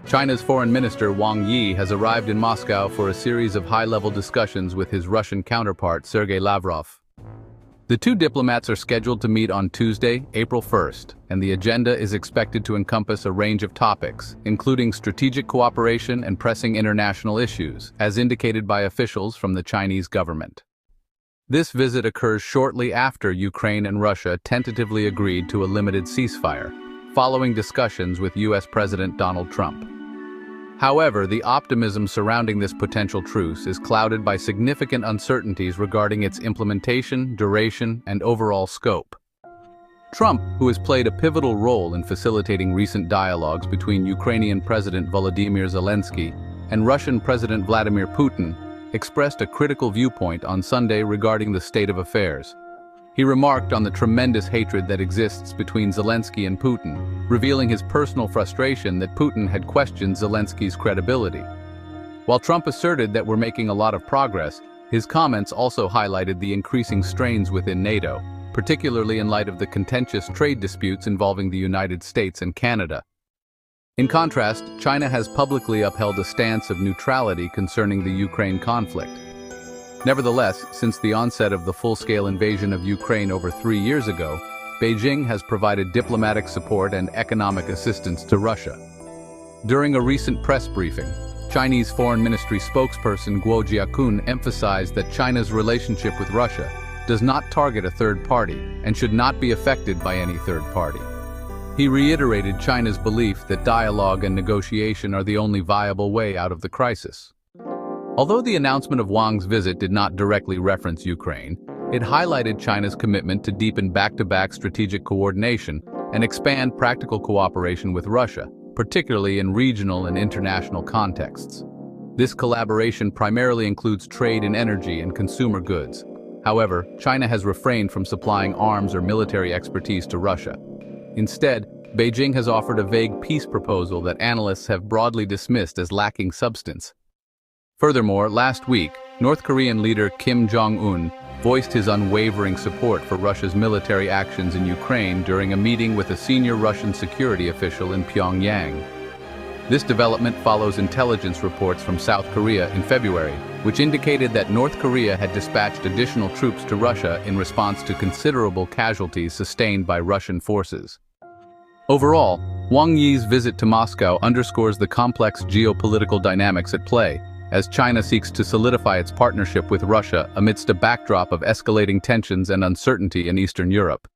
China's Foreign Minister Wang has arrived in Moscow for a series of high-level discussions with his Russian counterpart Sergei Lavrov. The two diplomats are scheduled to meet on Tuesday, April 1st, and the agenda is expected to encompass a range of topics, including strategic cooperation and pressing international issues, as indicated by officials from the Chinese government. This visit occurs shortly after Ukraine and Russia tentatively agreed to a limited ceasefire, following discussions with U.S. President Donald Trump. However, the optimism surrounding this potential truce is clouded by significant uncertainties regarding its implementation, duration, and overall scope. Trump, who has played a pivotal role in facilitating recent dialogues between Ukrainian President Volodymyr Zelensky and Russian President Vladimir Putin, expressed a critical viewpoint on Sunday regarding the state of affairs. He remarked on the tremendous hatred that exists between Zelensky and Putin, revealing his personal frustration that Putin had questioned Zelensky's credibility. While Trump asserted that we're making a lot of progress, his comments also highlighted the increasing strains within NATO, particularly in light of the contentious trade disputes involving the United States and Canada. In contrast, China has publicly upheld a stance of neutrality concerning the Ukraine conflict. Nevertheless, since the onset of the full-scale invasion of Ukraine over 3 years ago, Beijing has provided diplomatic support and economic assistance to Russia. During a recent press briefing, Chinese Foreign Ministry spokesperson Guo Jiakun emphasized that China's relationship with Russia does not target a third party and should not be affected by any third party. He reiterated China's belief that dialogue and negotiation are the only viable way out of the crisis. Although the announcement of Wang's visit did not directly reference Ukraine, it highlighted China's commitment to deepen back-to-back strategic coordination and expand practical cooperation with Russia, particularly in regional and international contexts. This collaboration primarily includes trade in energy and consumer goods. However, China has refrained from supplying arms or military expertise to Russia. Instead, Beijing has offered a vague peace proposal that analysts have broadly dismissed as lacking substance. Furthermore, last week, North Korean leader Kim Jong-un voiced his unwavering support for Russia's military actions in Ukraine during a meeting with a senior Russian security official in Pyongyang. This development follows intelligence reports from South Korea in February, which indicated that North Korea had dispatched additional troops to Russia in response to considerable casualties sustained by Russian forces. Overall, Wang Yi's visit to Moscow underscores the complex geopolitical dynamics at play, as China seeks to solidify its partnership with Russia amidst a backdrop of escalating tensions and uncertainty in Eastern Europe.